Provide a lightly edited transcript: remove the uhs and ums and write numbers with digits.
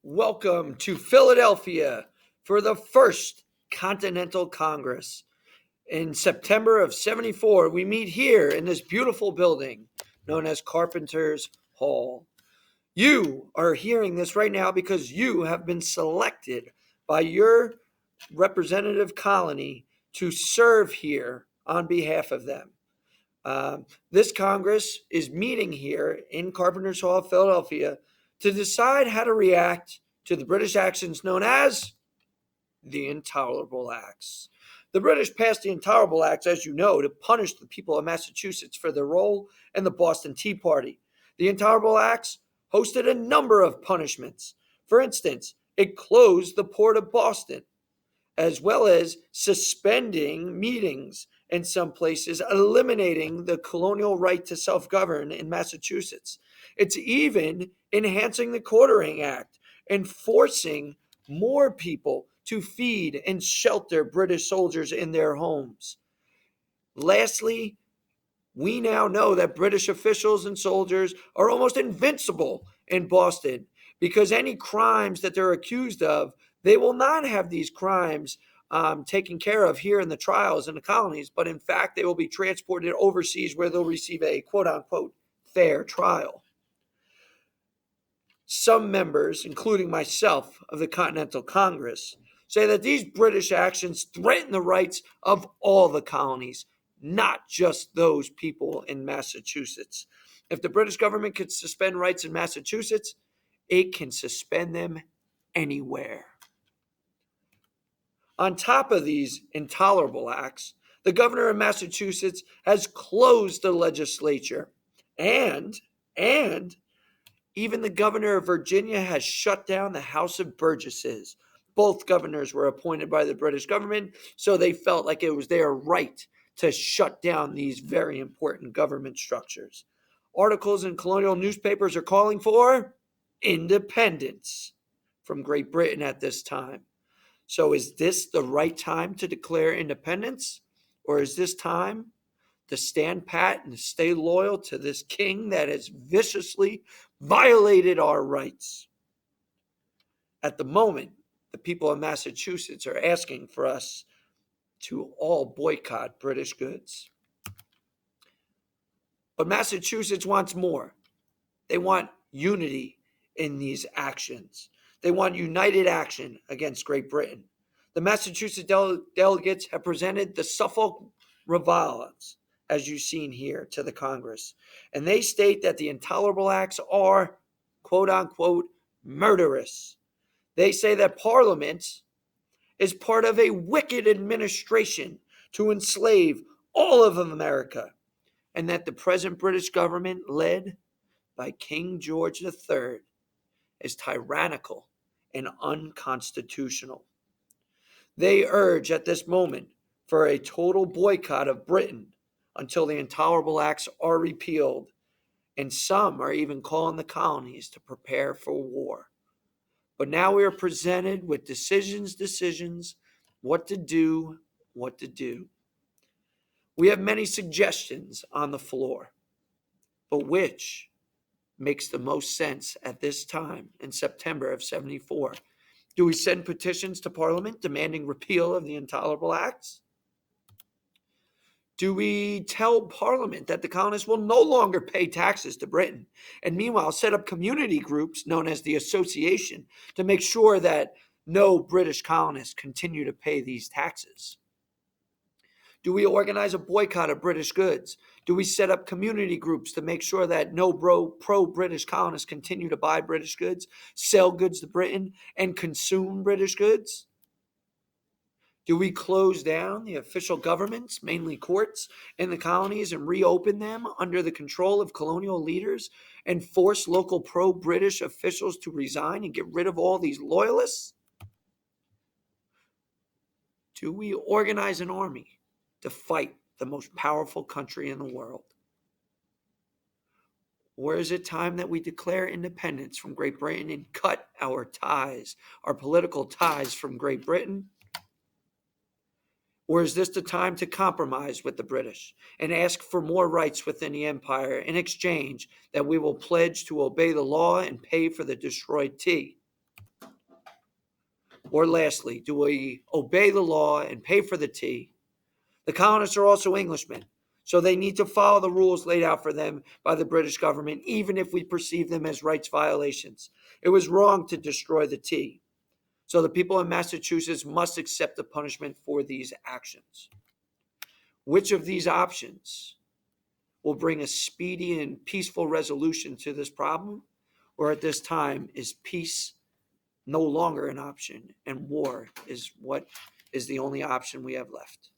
Welcome to Philadelphia for the first Continental Congress. In September of 74, we meet here in this beautiful building known as Carpenter's Hall. You are hearing this right now because you have been selected by your representative colony to serve here on behalf of them. This Congress is meeting here in Carpenter's Hall, Philadelphia, to decide how to react to the British actions known as the Intolerable Acts. The British passed the Intolerable Acts, as you know, to punish the people of Massachusetts for their role in the Boston Tea Party. The Intolerable Acts hosted a number of punishments. For instance, it closed the port of Boston, as well as suspending meetings in some places, eliminating the colonial right to self-govern in Massachusetts. It's even enhancing the Quartering Act and forcing more people to feed and shelter British soldiers in their homes. Lastly, we now know that British officials and soldiers are almost invincible in Boston because any crimes that they're accused of, they will not have these crimes taken care of here in the trials in the colonies, but in fact, they will be transported overseas where they'll receive a quote-unquote fair trial. Some members, including myself, of the Continental Congress, say that these British actions threaten the rights of all the colonies, not just those people in Massachusetts. If the British government could suspend rights in Massachusetts, it can suspend them anywhere. On top of these intolerable acts, the governor of Massachusetts has closed the legislature, and even the governor of Virginia has shut down the House of Burgesses. Both governors were appointed by the British government, so they felt like it was their right to shut down these very important government structures. Articles in colonial newspapers are calling for independence from Great Britain at this time. So is this the right time to declare independence? Or is this time to stand pat and stay loyal to this king that has viciously violated our rights? At the moment, the people of Massachusetts are asking for us to all boycott British goods. But Massachusetts wants more. They want unity in these actions. They want united action against Great Britain. The Massachusetts delegates have presented the Suffolk Revilings, as you've seen here, to the Congress. And they state that the Intolerable Acts are, quote unquote, murderous. They say that Parliament is part of a wicked administration to enslave all of America, and that the present British government, led by King George III, is tyrannical and unconstitutional. They urge at this moment for a total boycott of Britain until the Intolerable Acts are repealed, and some are even calling the colonies to prepare for war. But now we are presented with decisions, what to do. We have many suggestions on the floor, but which makes the most sense at this time in September of 74? Do we send petitions to Parliament demanding repeal of the Intolerable Acts? Do we tell Parliament that the colonists will no longer pay taxes to Britain, and meanwhile set up community groups known as the Association to make sure that no British colonists continue to pay these taxes? Do we organize a boycott of British goods? Do we set up community groups to make sure that no pro-British colonists continue to buy British goods, sell goods to Britain, and consume British goods? Do we close down the official governments, mainly courts, in the colonies and reopen them under the control of colonial leaders and force local pro-British officials to resign and get rid of all these loyalists? Do we organize an army to fight the most powerful country in the world? Or is it time that we declare independence from Great Britain and cut our ties, our political ties from Great Britain? Or is this the time to compromise with the British and ask for more rights within the empire in exchange that we will pledge to obey the law and pay for the destroyed tea? Or lastly, do we obey the law and pay for the tea? The colonists are also Englishmen, so they need to follow the rules laid out for them by the British government, even if we perceive them as rights violations. It was wrong to destroy the tea, so the people in Massachusetts must accept the punishment for these actions. Which of these options will bring a speedy and peaceful resolution to this problem? Or at this time, is peace no longer an option and war is what is the only option we have left?